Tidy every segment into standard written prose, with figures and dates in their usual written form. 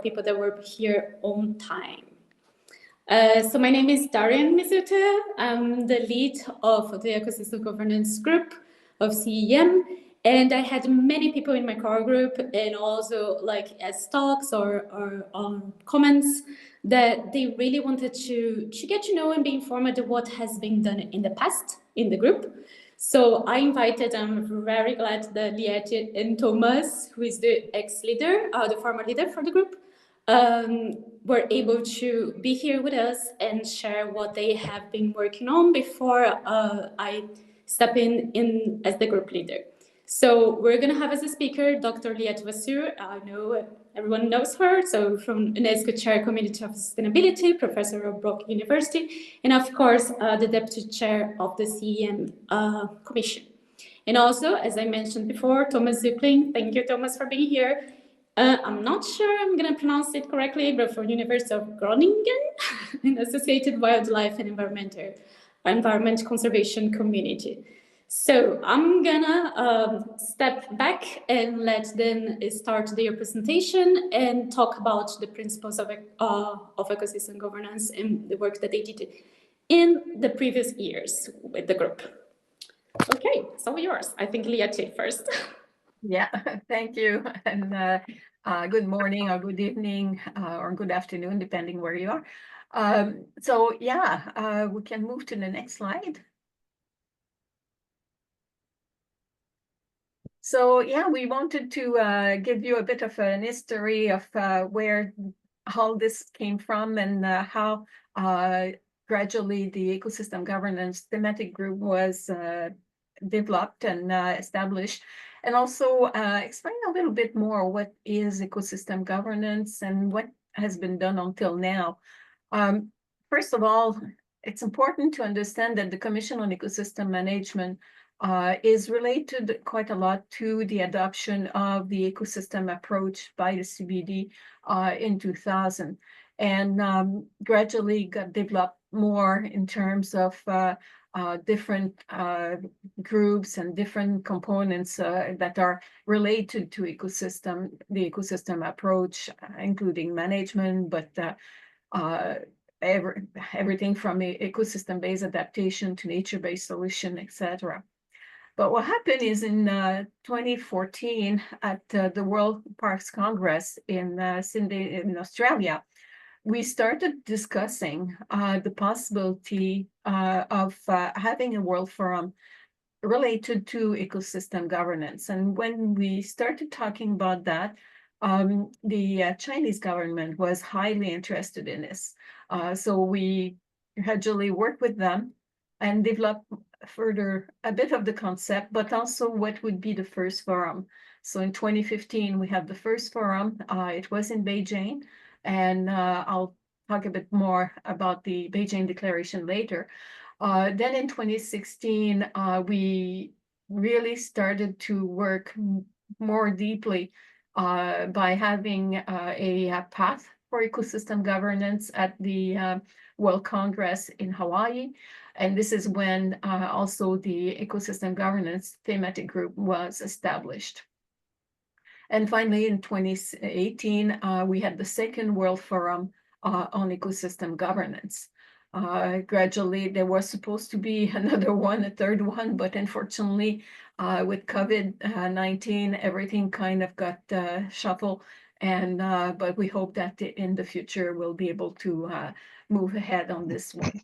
people that were here on time. So my name is Darien Mizuta. I'm the lead of the Ecosystem Governance Group of CEM, and I had many people in my core group and also like as talks or comments that they really wanted to get to know and be informed of what has been done in the past in the group. So I invited, I'm very glad that Liette and Tomas, who is the ex-leader, the former leader for the group, were able to be here with us and share what they have been working on before I step in as the group leader. So we're going to have as a speaker Dr. Liette Vasseur. I know everyone knows her. So from UNESCO Chair Community of Sustainability, Professor of Brock University, and of course the Deputy Chair of the CEM Commission. And also, as I mentioned before, Tomas Zuklin. Thank you, Tomas, for being here. I'm not sure I'm going to pronounce it correctly, but for University of Groningen, an associated wildlife and environment conservation community. So I'm gonna step back and let them start their presentation and talk about the principles of ecosystem governance and the work that they did in the previous years with the group. Okay, so yours. I think Liette first. Yeah, thank you. And good morning or good evening or good afternoon, depending where you are. We can move to the next slide. So yeah, we wanted to give you a bit of an history of how this came from and how gradually the Ecosystem Governance Thematic Group was developed and established, and also explain a little bit more what is ecosystem governance and what has been done until now. First of all, it's important to understand that the Commission on Ecosystem Management is related quite a lot to the adoption of the ecosystem approach by the CBD in 2000, and gradually got developed more in terms of different groups and different components that are related to the ecosystem approach, including management, but everything from ecosystem-based adaptation to nature-based solution, etc. But what happened is in 2014 at the World Parks Congress in Sydney in Australia, we started discussing the possibility of having a World Forum related to ecosystem governance. And when we started talking about that, the Chinese government was highly interested in this. So we gradually worked with them and developed further a bit of the concept, but also what would be the first forum. So in 2015, we had the first forum. It was in Beijing, and I'll talk a bit more about the Beijing Declaration later. Then in 2016, we really started to work more deeply by having a path for ecosystem governance at the World Congress in Hawaii. And this is when also the Ecosystem Governance Thematic Group was established. And finally, in 2018, we had the second World Forum on ecosystem governance. Gradually, there was supposed to be another one, a third one, but unfortunately, with COVID-19, everything kind of got shuffled. And but we hope that in the future we'll be able to move ahead on this one.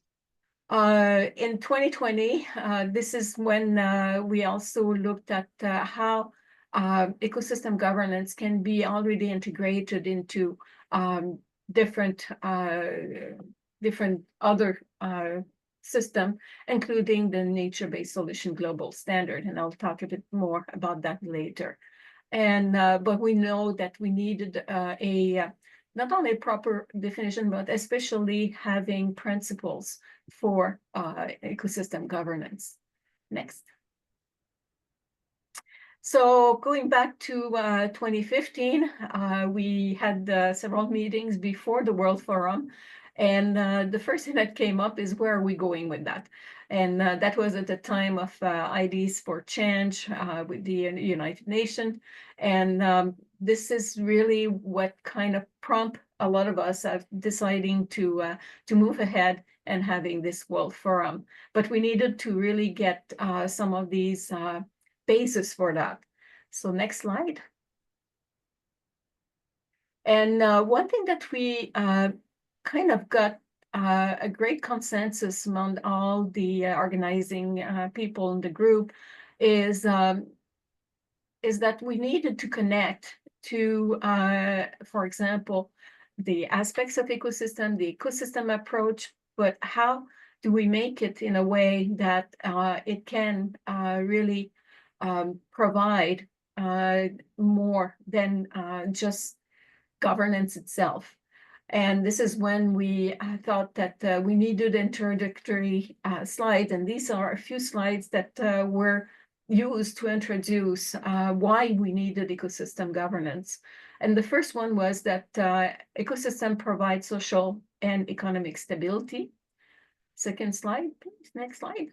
In 2020, this is when we also looked at how ecosystem governance can be already integrated into different other system, including the nature-based solution global standard. And I'll talk a bit more about that later. And but we know that we needed not only a proper definition, but especially having principles for ecosystem governance. Next. So going back to 2015, we had several meetings before the World Forum. And the first thing that came up is, where are we going with that? And that was at the time of IDs for Change with the United Nations. And this is really what kind of prompt a lot of us are deciding to move ahead and having this World Forum. But we needed to really get some of these bases for that. So next slide. And one thing that we kind of got a great consensus among all the organizing people in the group is that we needed to connect to, for example, the aspects of ecosystem, the ecosystem approach, but how do we make it in a way that it can really provide more than just governance itself. And this is when we thought that we needed introductory slides, and these are a few slides that were used to introduce why we needed ecosystem governance. And the first one was that ecosystem provides social and economic stability. Second slide, please, next slide.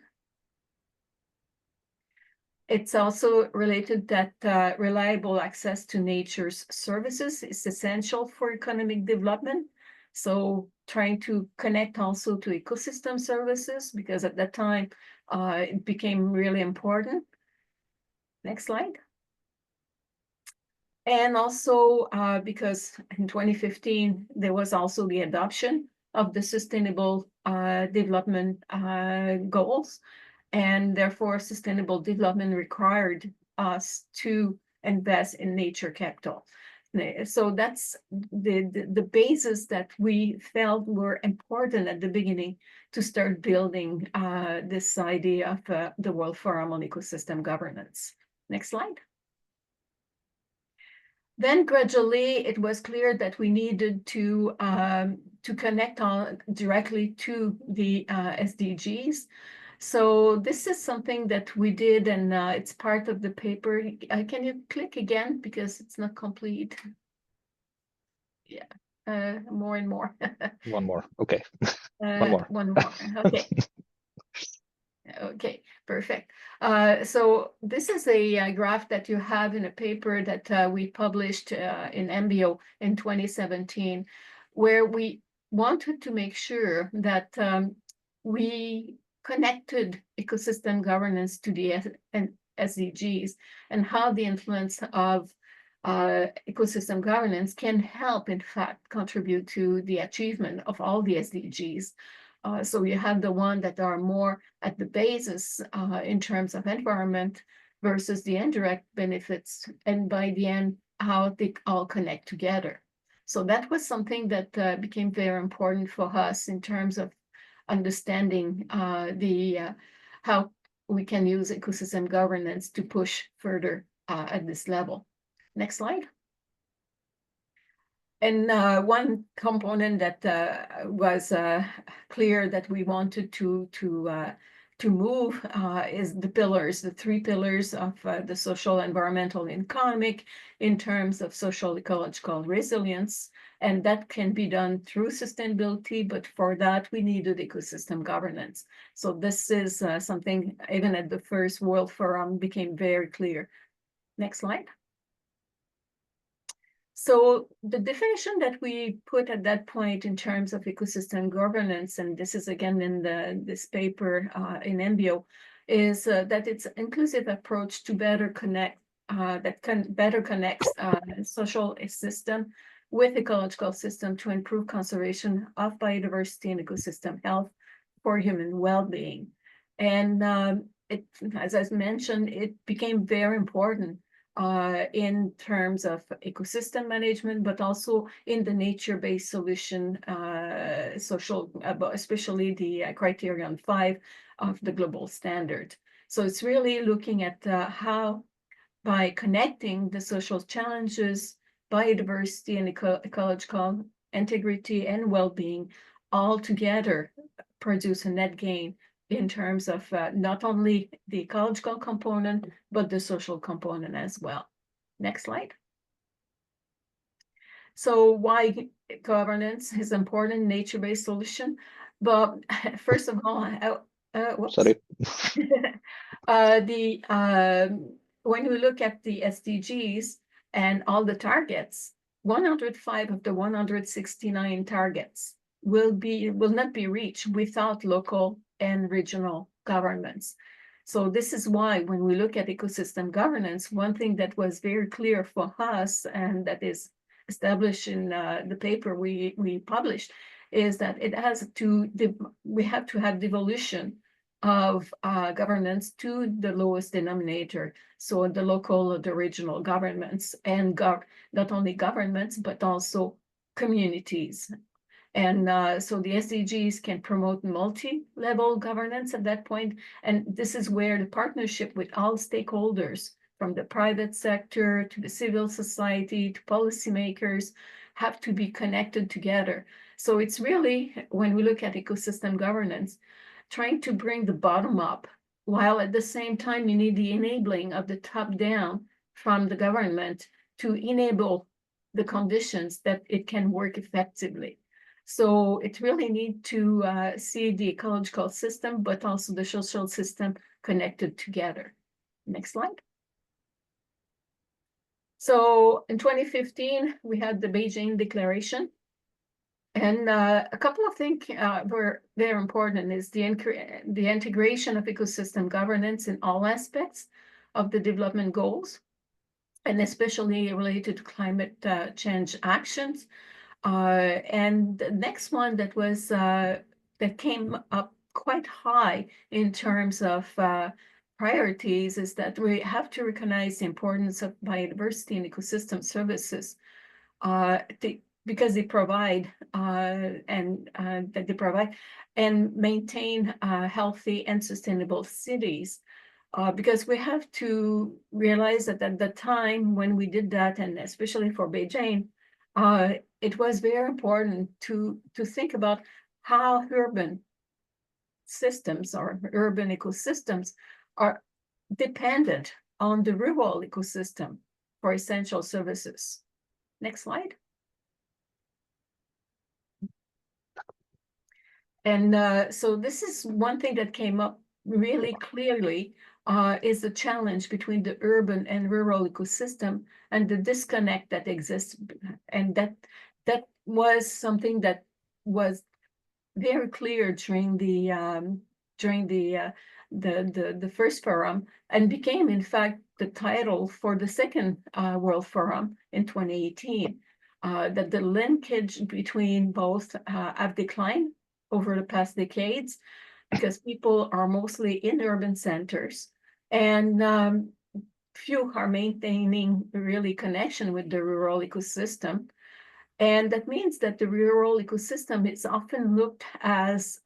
It's also related that reliable access to nature's services is essential for economic development. So trying to connect also to ecosystem services, because at that time it became really important. Next slide. And also because in 2015, there was also the adoption of the Sustainable Development Goals. And therefore, sustainable development required us to invest in nature capital. So that's the basis that we felt were important at the beginning to start building this idea of the World Forum on Ecosystem Governance. Next slide. Then gradually, it was clear that we needed to connect directly to the SDGs. So this is something that we did, and it's part of the paper. Can you click again, because it's not complete? Yeah, more and more. One more, okay. One more. One more, okay. Okay, perfect. So this is a graph that you have in a paper that we published in MBO in 2017, where we wanted to make sure that we connected ecosystem governance to the SDGs and how the influence of ecosystem governance can help, in fact, contribute to the achievement of all the SDGs. So you have the one that are more at the basis in terms of environment versus the indirect benefits, and by the end, how they all connect together. So that was something that became very important for us in terms of understanding how we can use ecosystem governance to push further at this level. Next slide. And one component that was clear that we wanted to move is the pillars, the three pillars of the social, environmental, and economic in terms of social ecological resilience. And that can be done through sustainability, but for that we needed ecosystem governance. So this is something even at the first World Forum became very clear. Next slide. So the definition that we put at that point in terms of ecosystem governance, and this is again in this paper in MBO, is that it's an inclusive approach to better connect, better connects social system with ecological system to improve conservation of biodiversity and ecosystem health for human well-being. And as I mentioned, it became very important in terms of ecosystem management, but also in the nature-based solution, social, especially the criterion 5 of the global standard. So it's really looking at how, by connecting the social challenges, biodiversity and ecological integrity and well-being all together, produce a net gain in terms of not only the ecological component, but the social component as well. Next slide. So why governance is important in nature-based solution? But first of all, Sorry. when we look at the SDGs, And all the targets, 105 of the 169 targets will not be reached without local and regional governments. So this is why when we look at ecosystem governance, one thing that was very clear for us, and that is established in the paper we published, is that we have to have devolution of governance to the lowest denominator. So the local or the regional governments, and not only governments, but also communities. And so the SDGs can promote multi-level governance at that point. And this is where the partnership with all stakeholders, from the private sector to the civil society to policymakers, have to be connected together. So it's really, when we look at ecosystem governance, trying to bring the bottom up, while at the same time you need the enabling of the top down from the government to enable the conditions that it can work effectively. So it really needs to see the ecological system, but also the social system connected together. Next slide. So in 2015, we had the Beijing Declaration. And a couple of things were very important is the integration of ecosystem governance in all aspects of the development goals, and especially related to climate change actions. And the next one that was that came up quite high in terms of priorities is that we have to recognize the importance of biodiversity and ecosystem services because they provide and maintain healthy and sustainable cities. Because we have to realize that at the time when we did that, and especially for Beijing, it was very important to think about how urban systems or urban ecosystems are dependent on the rural ecosystem for essential services. Next slide. And so this is one thing that came up really clearly is the challenge between the urban and rural ecosystem and the disconnect that exists. And that was something that was very clear during the first forum, and became in fact the title for the second World Forum in 2018, that the linkage between both have declined over the past decades, because people are mostly in urban centers, and few are maintaining really connection with the rural ecosystem. And that means that the rural ecosystem is often looked as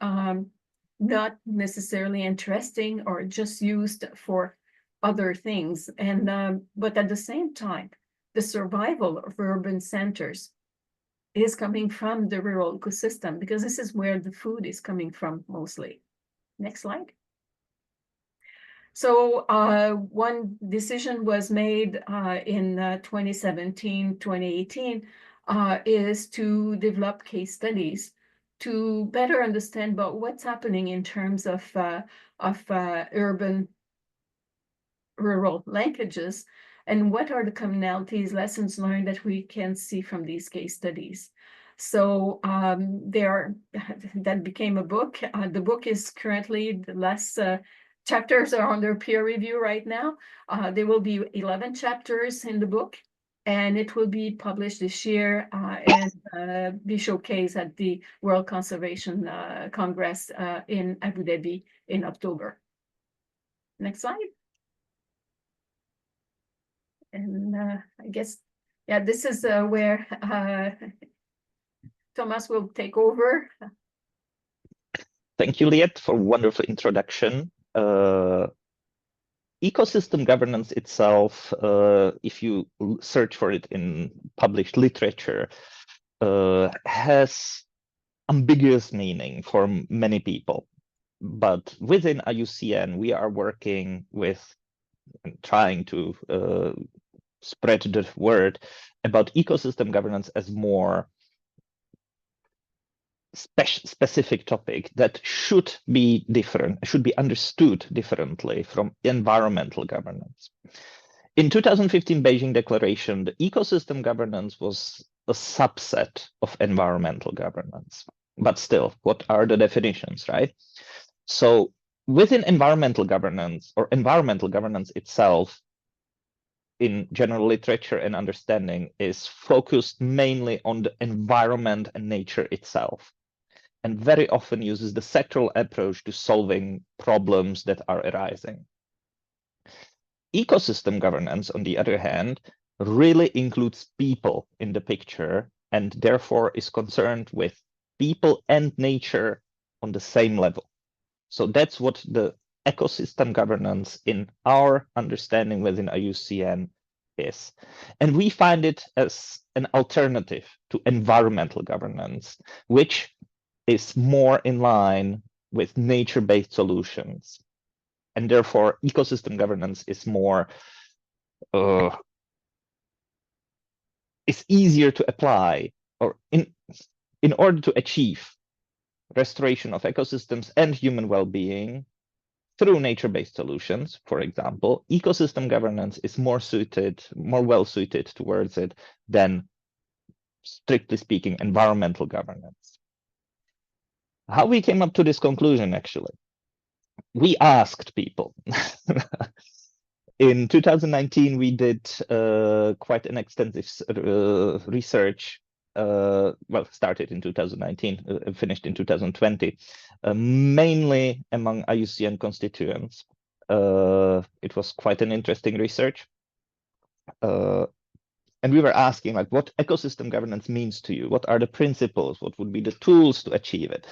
not necessarily interesting or just used for other things. And but at the same time, the survival of urban centers is coming from the rural ecosystem, because this is where the food is coming from mostly. Next slide. So one decision was made in 2017, 2018, is to develop case studies to better understand about what's happening in terms of urban rural linkages, and what are the commonalities, lessons learned that we can see from these case studies. So that became a book. The book is currently, the last chapters are under peer review right now. There will be 11 chapters in the book, and it will be published this year and be showcased at the World Conservation Congress in Abu Dhabi in October. Next slide. And I guess, yeah, this is where Tomas will take over. Thank you, Liette, for a wonderful introduction. Ecosystem governance itself, if you search for it in published literature, has ambiguous meaning for many people. But within IUCN, we are working with and trying to spread the word about ecosystem governance as more specific topic that should be different, should be understood differently from environmental governance. In 2015 Beijing Declaration, the ecosystem governance was a subset of environmental governance. But still, what are the definitions, right? So within environmental governance, or environmental governance itself, in general literature and understanding, is focused mainly on the environment and nature itself, and very often uses the sectoral approach to solving problems that are arising. Ecosystem governance, on the other hand, really includes people in the picture, and therefore is concerned with people and nature on the same level. So that's what the ecosystem governance in our understanding within IUCN is. And we find it as an alternative to environmental governance, which is more in line with nature-based solutions. And therefore, ecosystem governance is more, is easier to apply, or in order to achieve restoration of ecosystems and human well-being through nature-based solutions, for example, ecosystem governance is more well-suited towards it than, strictly speaking, environmental governance. How we came up to this conclusion, actually? We asked people. In 2019, we did quite an extensive research. Well, started in 2019, finished in 2020, mainly among IUCN constituents. It was quite an interesting research. And we were asking, like, what ecosystem governance means to you? What are the principles? What would be the tools to achieve it?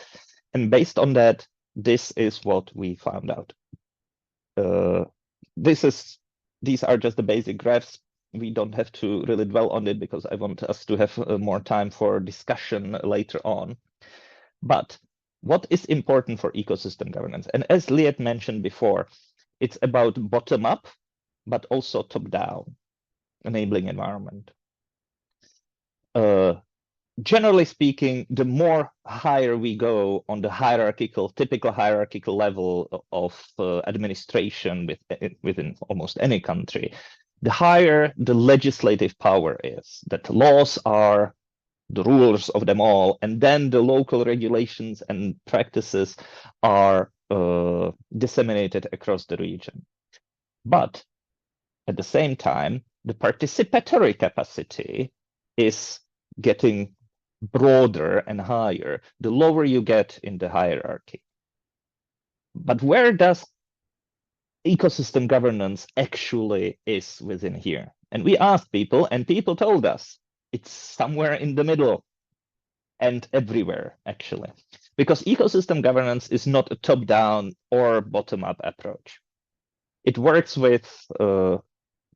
And based on that, this is what we found out. These are just the basic graphs. We don't have to really dwell on it because I want us to have more time for discussion later on. But what is important for ecosystem governance? And as Liette mentioned before, it's about bottom up, but also top down, enabling environment. Generally speaking, the more higher we go on the typical hierarchical level of administration within almost any country, the higher the legislative power is, that laws are the rulers of them all, and then the local regulations and practices are disseminated across the region. But at the same time, the participatory capacity is getting broader and higher, the lower you get in the hierarchy. But where does ecosystem governance actually is within here? And we asked people, and people told us it's somewhere in the middle and everywhere, actually. Because ecosystem governance is not a top-down or bottom-up approach. It works with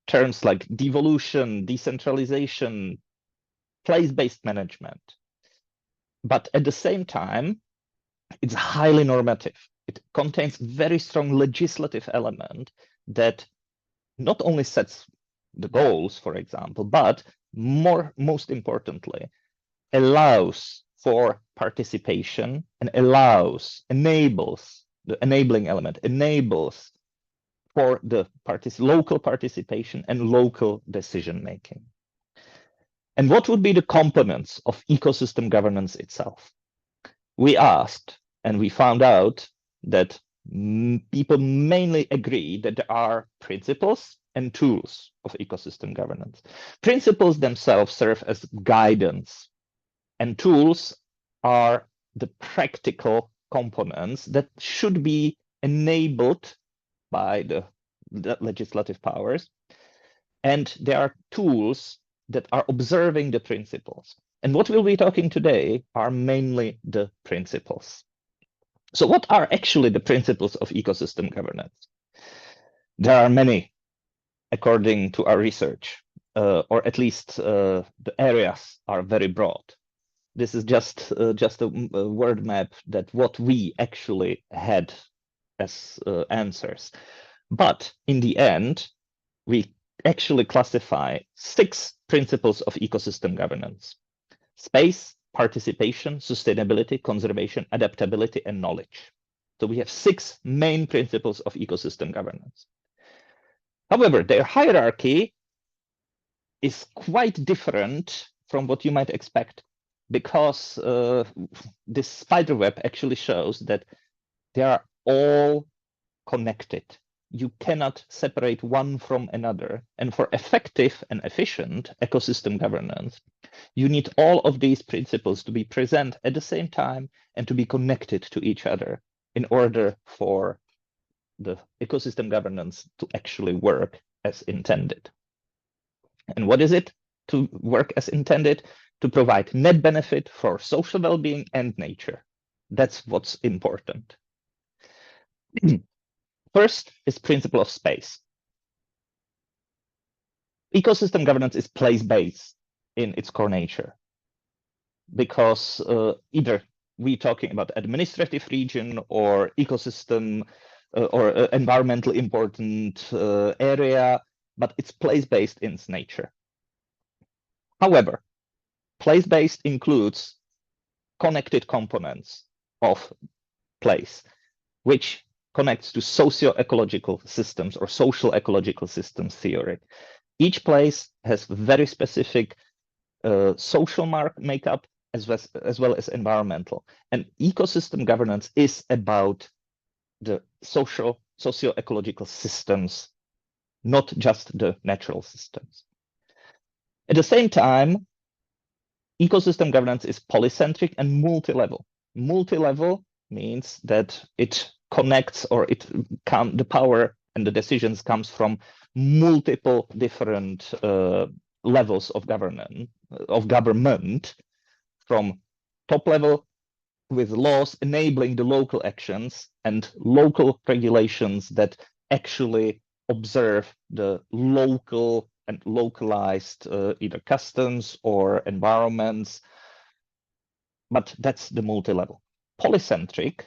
terms like devolution, decentralization, place-based management. But at the same time, it's highly normative. It contains very strong legislative element that not only sets the goals, for example, but most importantly, allows for participation and enables the enabling element, enables for the local participation and local decision making. And what would be the components of ecosystem governance itself? We asked, and we found out that people mainly agree that there are principles and tools of ecosystem governance. Principles themselves serve as guidance, and tools are the practical components that should be enabled by the legislative powers. And there are tools that are observing the principles. And what we'll be talking today are mainly the principles. So what are actually the principles of ecosystem governance? There are many, according to our research, or at least the areas are very broad. This is just a word map that what we actually had as answers. But in the end, we actually classify 6 principles of ecosystem governance: space, participation, sustainability, conservation, adaptability, and knowledge. So we have 6 main principles of ecosystem governance. However, their hierarchy is quite different from what you might expect, because this spider web actually shows that they are all connected. You cannot separate one from another. And for effective and efficient ecosystem governance, you need all of these principles to be present at the same time and to be connected to each other in order for the ecosystem governance to actually work as intended. And what is it to work as intended? To provide net benefit for social well-being and nature. That's what's important. First is principle of space. Ecosystem governance is place-based in its core nature, because either we're talking about administrative region or ecosystem or environmentally important area, but it's place-based in its nature. However, place-based includes connected components of place, which connects to socio-ecological systems or social ecological systems theory. Each place has very specific social makeup as well as environmental. And ecosystem governance is about the socio-ecological systems, not just the natural systems. At the same time, ecosystem governance is polycentric and multi-level. Multi-level means that it connects, or the power and the decisions comes from multiple different levels of government, from top level with laws enabling the local actions and local regulations that actually observe the local and localized either customs or environments. But that's the multi-level. Polycentric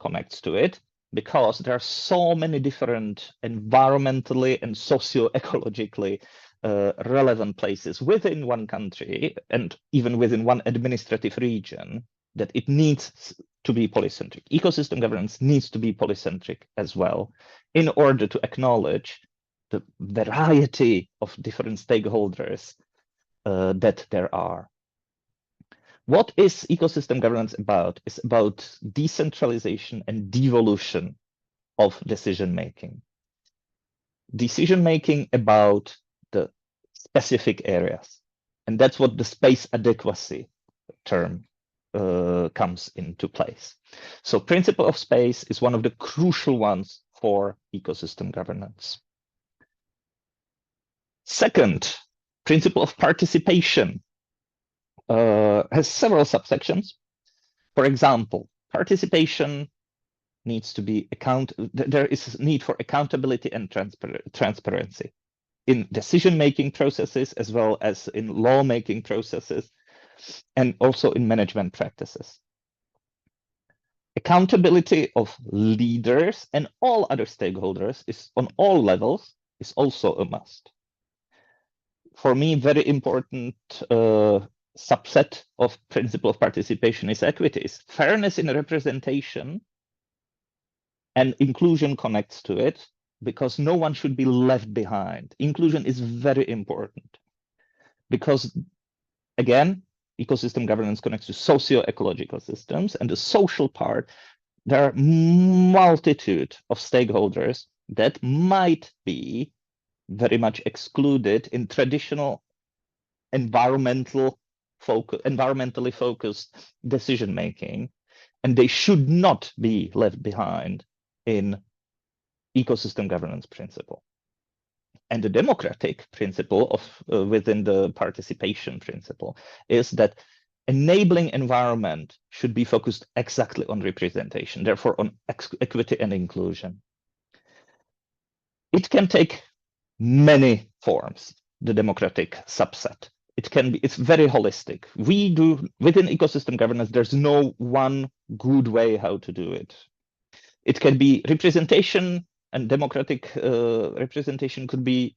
connects to it because there are so many different environmentally and socio-ecologically relevant places within one country and even within one administrative region that it needs to be polycentric. Ecosystem governance needs to be polycentric as well in order to acknowledge the variety of different stakeholders that there are. What is ecosystem governance about? It's about decentralization and devolution of decision-making. Decision-making about the specific areas. And that's what the space adequacy term comes into place. So principle of space is one of the crucial ones for ecosystem governance. Second, principle of participation has several subsections. For example, participation needs to be there is need for accountability and transparency in decision-making processes as well as in law-making processes and also in management practices. Accountability of leaders and all other stakeholders is on all levels is also a must. For me, very important subset of principle of participation is equities. Fairness in representation and inclusion connects to it because no one should be left behind. Inclusion is very important because, again, ecosystem governance connects to socio-ecological systems, and the social part, there are multitude of stakeholders that might be very much excluded in traditional environmentally focused decision making, and they should not be left behind in ecosystem governance principle. And the democratic principle of within the participation principle is that enabling environment should be focused exactly on representation, therefore on equity and inclusion. It can take many forms, the democratic subset. It's very holistic. We do, within ecosystem governance, there's no one good way how to do it. It can be representation, and democratic representation could be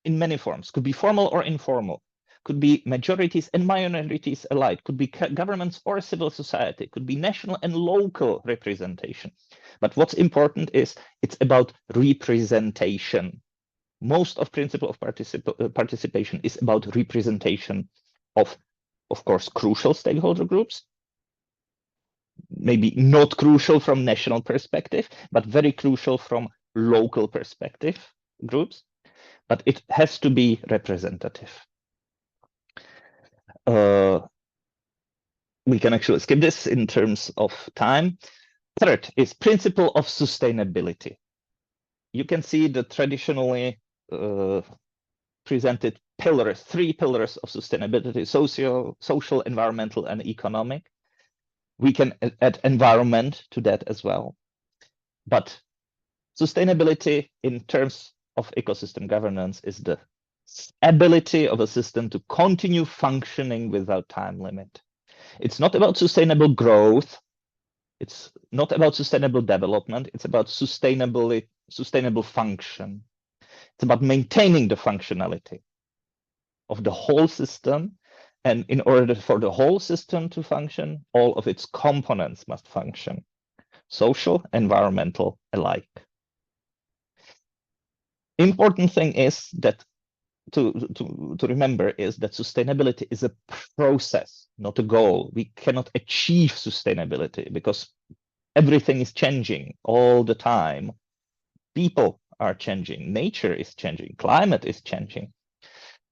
in many forms, could be formal or informal. could be majorities and minorities alike, could be governments or civil society, could be national and local representation. But what's important is it's about representation. Most of principle of participation is about representation of course, crucial stakeholder groups, maybe not crucial from national perspective, but very crucial from local perspective groups, but it has to be representative. We can actually skip this in terms of time. Third is principle of sustainability. You can see the traditionally presented pillars, 3 pillars of sustainability: social, environmental, and economic. We can add environment to that as well. But sustainability in terms of ecosystem governance is the ability of a system to continue functioning without time limit. It's not about sustainable growth. It's not about sustainable development. It's about sustainable function. It's about maintaining the functionality of the whole system. And in order for the whole system to function, all of its components must function, social, environmental alike. Important thing is that to remember is that sustainability is a process, not a goal. We cannot achieve sustainability because everything is changing all the time. People are changing, nature is changing, climate is changing.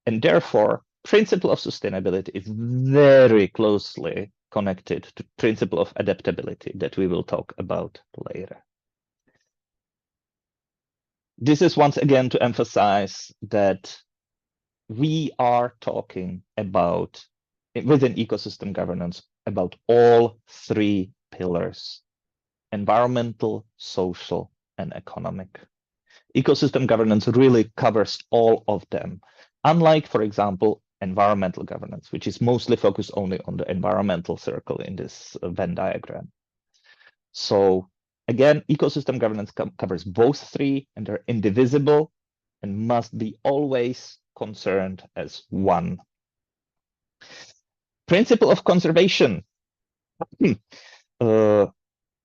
And therefore, principle of sustainability is very closely connected to principle of adaptability that we will talk about later. This is once again to emphasize that we are talking about, within ecosystem governance, about all 3 pillars: environmental, social, and economic. Ecosystem governance really covers all of them. Unlike, for example, environmental governance, which is mostly focused only on the environmental circle in this Venn diagram. So again, ecosystem governance covers both 3, and they're indivisible and must be always concerned as one. Principle of conservation.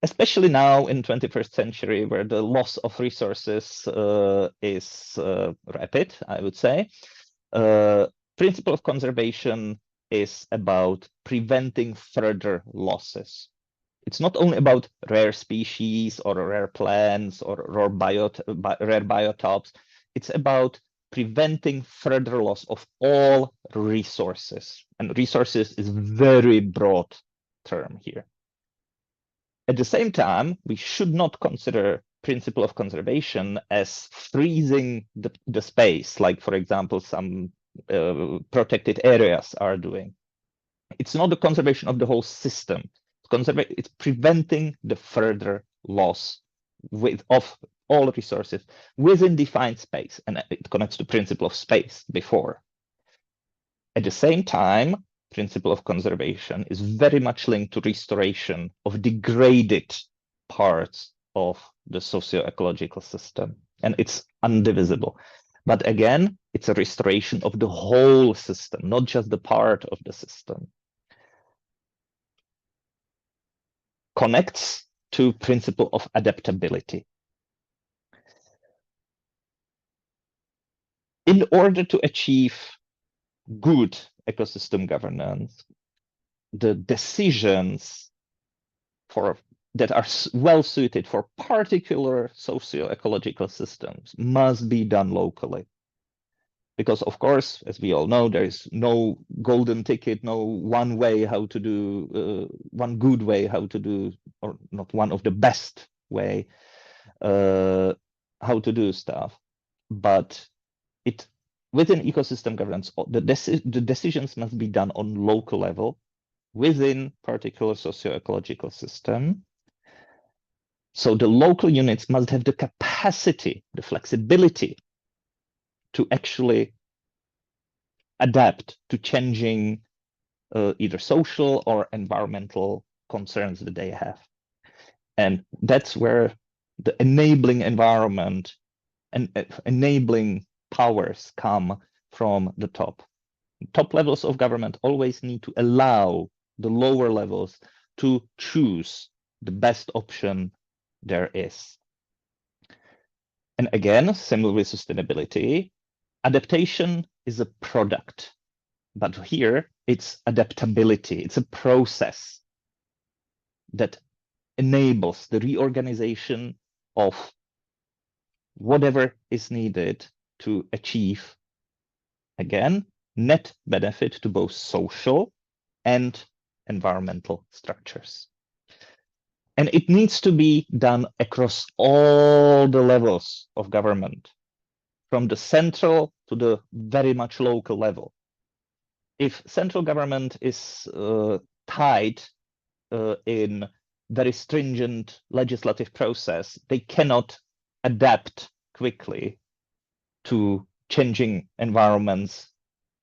Especially now in 21st century, where the loss of resources is rapid, I would say. Principle of conservation is about preventing further losses. It's not only about rare species or rare plants or rare biotopes. It's about preventing further loss of all resources. And resources is a very broad term here. At the same time, we should not consider principle of conservation as freezing the space, like, for example, some protected areas are doing. It's not the conservation of the whole system. It's preventing the further loss of all resources within defined space, and it connects to principle of space before. At the same time, principle of conservation is very much linked to restoration of degraded parts of the socio-ecological system, and it's undivisible. But again, it's a restoration of the whole system, not just the part of the system. Connects to principle of adaptability. In order to achieve good ecosystem governance, the decisions that are well suited for particular socio-ecological systems must be done locally. Because, of course, as we all know, there is no golden ticket, no one way how to do, one good way how to do, or not one of the best way how to do stuff. But within ecosystem governance, the decisions must be done on local level within particular socio-ecological system. So the local units must have the capacity, the flexibility to actually adapt to changing either social or environmental concerns that they have. And that's where the enabling environment and enabling powers come from the top. top levels of government always need to allow the lower levels to choose the best option there is. And again, similar with sustainability, adaptation is a product, but here it's adaptability. It's a process that enables the reorganization of whatever is needed to achieve, again, net benefit to both social and environmental structures. And it needs to be done across all the levels of government, from the central to the very much local level. If central government is tied in very stringent legislative process, they cannot adapt quickly to changing environments,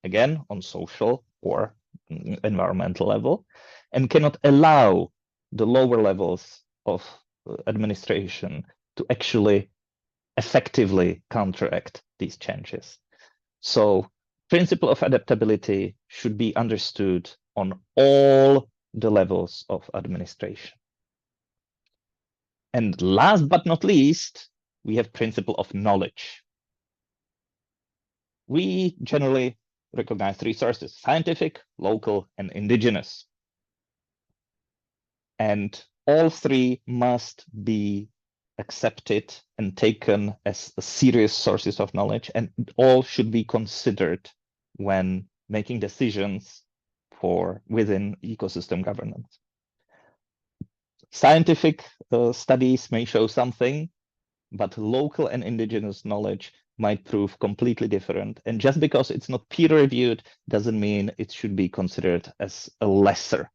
again, on social or environmental level, and cannot allow the lower levels of administration to actually effectively counteract these changes. So principle of adaptability should be understood on all the levels of administration. And last but not least, we have principle of knowledge. We generally recognize three sources: scientific, local, and indigenous. And all three must be accepted and taken as serious sources of knowledge, and all should be considered when making decisions within ecosystem governance. Scientific studies may show something, but local and indigenous knowledge might prove completely different. And just because it's not peer-reviewed doesn't mean it should be considered as a lesser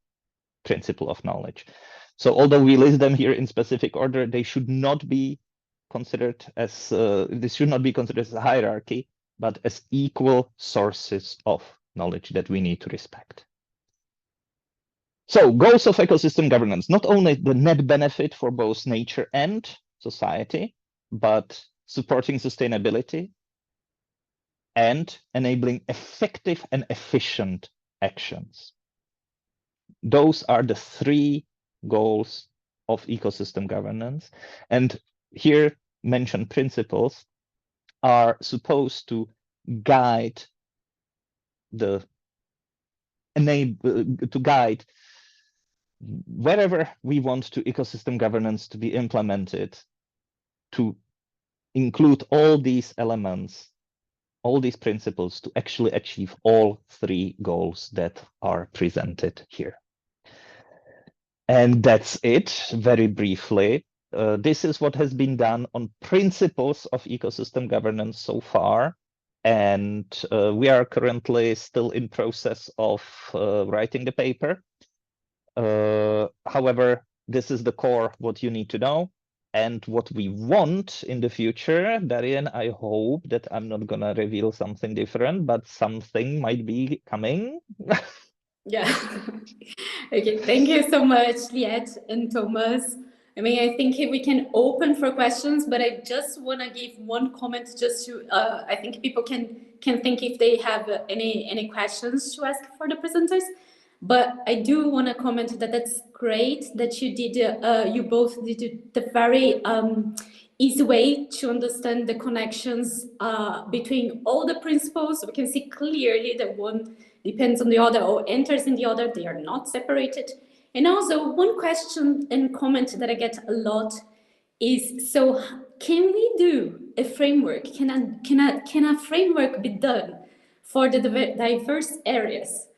principle of knowledge. So although we list them here in specific order, they should not be considered as this should not be considered as a hierarchy, but as equal sources of knowledge that we need to respect. So goals of ecosystem governance: not only the net benefit for both nature and society, but supporting sustainability and enabling effective and efficient actions. Those are the three goals of ecosystem governance. And here mentioned principles are supposed to guide wherever we want to ecosystem governance to be implemented, to include all these elements, all these principles, to actually achieve all three goals that are presented here. And that's it, very briefly. This is what has been done on principles of ecosystem governance so far. And we are currently still in process of writing the paper. However, this is the core, what you need to know. And what we want in the future, Darien, I hope that I'm not gonna reveal something different, but something might be coming. Yeah. Okay, thank you so much, Liette and Tomas. I mean, I think we can open for questions, but I just want to give one comment just to, I think people can think if they have any questions to ask for the presenters. But I do want to comment that that's great that you did, you both did the very easy way to understand the connections between all the principles. We can see clearly that one depends on the other or enters in the other. They are not separated. And also one question and comment that I get a lot is, so can we do a framework? Can a framework be done for the diverse areas?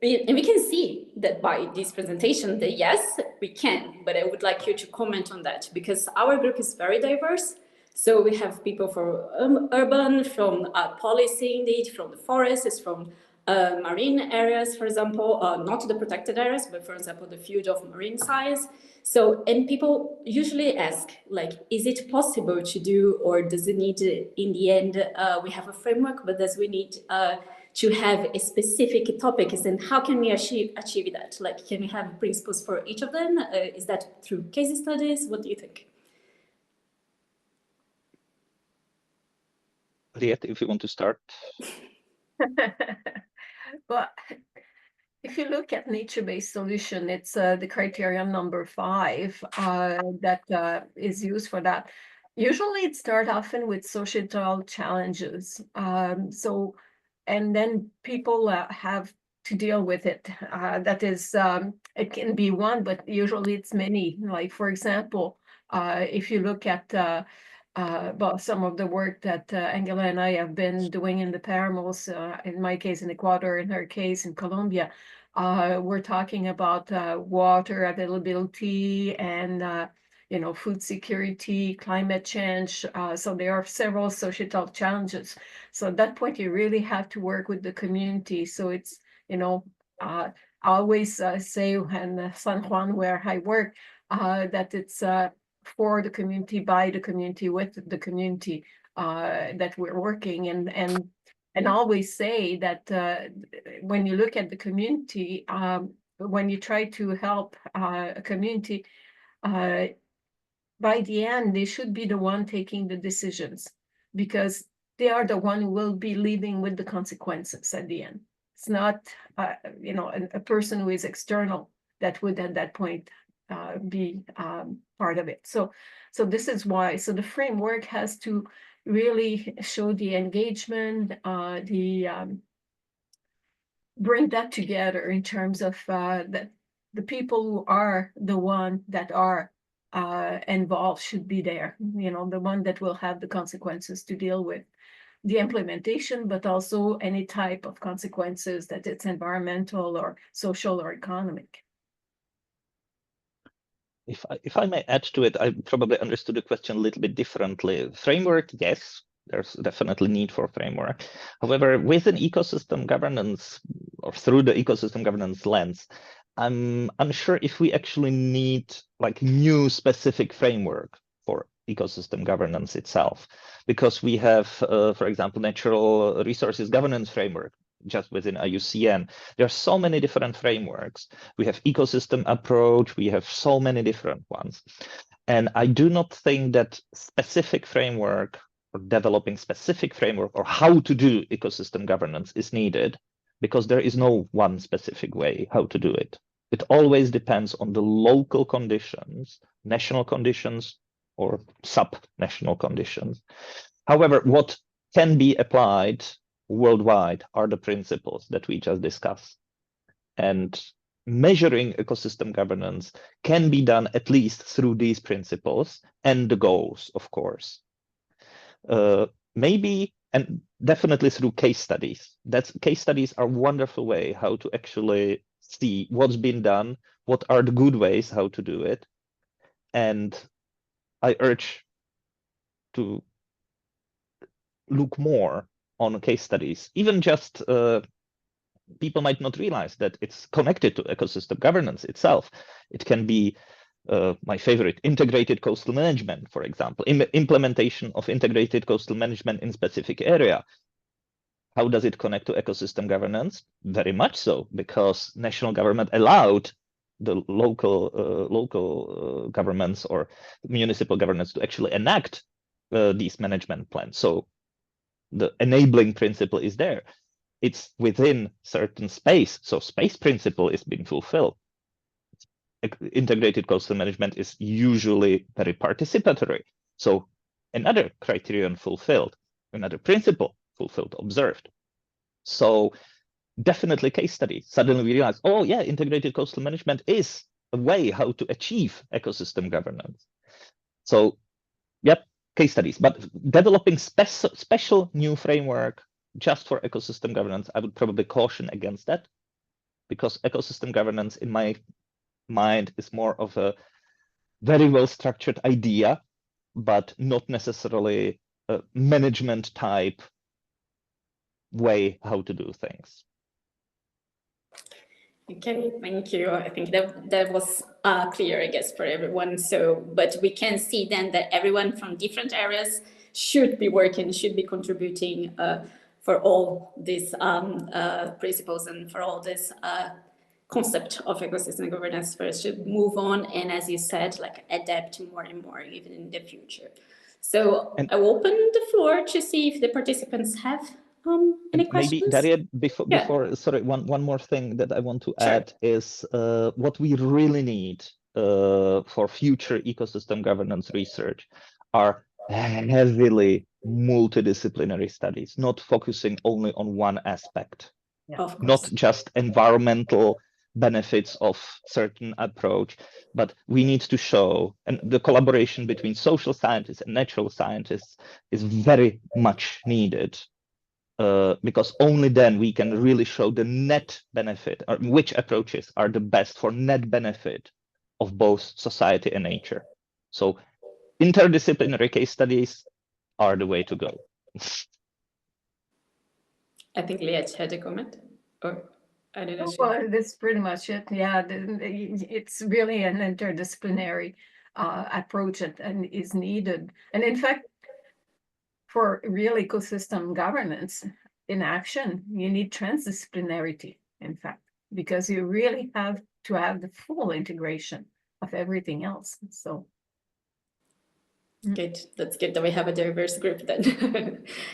And we can see that by this presentation that yes, we can, but I would like you to comment on that because our group is very diverse. So we have people from urban, from policy indeed, from the forests, from marine areas, for example, not the protected areas, but for example, the field of marine science. So, and people usually ask, like, is it possible to do, or does it need, in the end, we have a framework, but does we need to have a specific topics, and how can we achieve that? Like, can we have principles for each of them? Is that through case studies? What do you think? Liette, if you want to start. But if you look at nature-based solution, it's the criterion number 5 that is used for that. Usually it starts often with societal challenges. And then people have to deal with it. That is, it can be one, but usually it's many. Like, for example, if you look at about some of the work that Angela and I have been doing in the Paramos, in my case in Ecuador, in her case in Colombia, we're talking about water availability and food security, climate change. So there are several societal challenges. So at that point, you really have to work with the community. So it's, I always say in San Juan, where I work, that it's for the community, by the community, with the community that we're working and always say that when you look at the community, when you try to help a community, by the end, they should be the one taking the decisions because they are the one who will be living with the consequences at the end. It's not, a person who is external that would at that point be part of it. So this is why. So the framework has to really show the engagement, bring that together in terms of that the people who are the one that are involved should be there, the one that will have the consequences to deal with the implementation, but also any type of consequences that it's environmental or social or economic. If I may add to it, I probably understood the question a little bit differently. Framework, yes, there's definitely need for framework. However, within ecosystem governance or through the ecosystem governance lens, I'm unsure if we actually need like new specific framework for ecosystem governance itself, because we have, for example, natural resources governance framework just within IUCN. There are so many different frameworks. We have ecosystem approach, we have so many different ones. And I do not think that specific framework or developing specific framework or how to do ecosystem governance is needed, because there is no one specific way how to do it. It always depends on the local conditions, national conditions, or sub-national conditions. However, what can be applied worldwide are the principles that we just discussed. And measuring ecosystem governance can be done at least through these principles and the goals, of course. Maybe and definitely through case studies. Case studies are a wonderful way how to actually see what's been done, what are the good ways how to do it. And I urge to look more on case studies, even just people might not realize that it's connected to ecosystem governance itself. It can be my favorite, integrated coastal management, for example, implementation of integrated coastal management in specific area. How does it connect to ecosystem governance? Very much so, because national government allowed the local governments or municipal governments to actually enact these management plans. So the enabling principle is there. It's within certain space. So space principle is being fulfilled. Integrated coastal management is usually very participatory. So another criterion fulfilled, another principle fulfilled, observed. So definitely case study. Suddenly we realize, oh yeah, integrated coastal management is a way how to achieve ecosystem governance. So yep, case studies, but developing special new framework just for ecosystem governance, I would probably caution against that, because ecosystem governance in my mind is more of a very well structured idea, but not necessarily a management type way how to do things. Okay, thank you. I think that was clear, I guess, for everyone. So, but we can see then that everyone from different areas should be working, should be contributing for all these principles and for all this concept of ecosystem governance first should move on. And as you said, like adapt more and more even in the future. So I will open the floor to see if the participants have Any Maybe, questions? Darien, Yeah. sorry, one more thing that I want to add is what we really need for future ecosystem governance research are heavily multidisciplinary studies, not focusing only on one aspect, Of not course. just environmental benefits of certain approach, but we need to show, and the collaboration between social scientists and natural scientists is very much needed. Because only then we can really show the net benefit, or which approaches are the best for net benefit of both society and nature. So interdisciplinary case studies are the way to go. I think Liette had a comment, or I don't know. Well, that's pretty much it. Yeah, it's really an interdisciplinary approach and is needed. And in fact, for real ecosystem governance in action, you need transdisciplinarity, in fact, because you really have to have the full integration of everything else. So good. That's good that we have a diverse group then.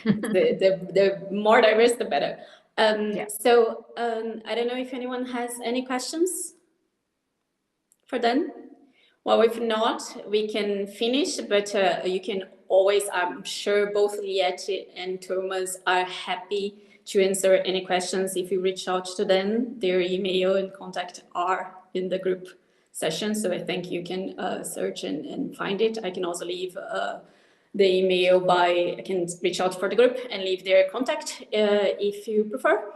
the more diverse, the better. Yeah. So I don't know if anyone has any questions for them. Well, if not, we can finish, but you can always, I'm sure both Liette and Tomas are happy to answer any questions if you reach out to them. Their email and contact are in the group session, so I think you can search and find it. I can also leave the email I can reach out for the group and leave their contact if you prefer.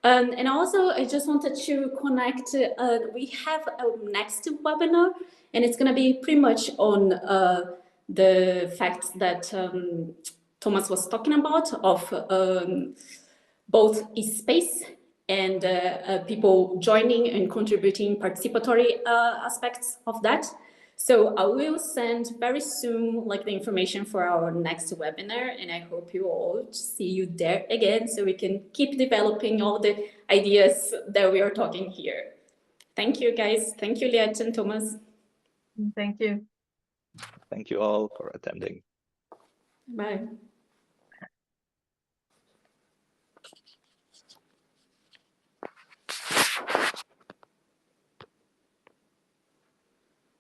And also, I just wanted to connect, we have a next webinar, and it's going to be pretty much on the facts that Tomas was talking about of both space and people joining and contributing participatory aspects of that. So I will send very soon like the information for our next webinar, and I hope you all see you there again so we can keep developing all the ideas that we are talking here. Thank you, guys. Thank you, Liette and Tomas. Thank you. Thank you all for attending. Bye.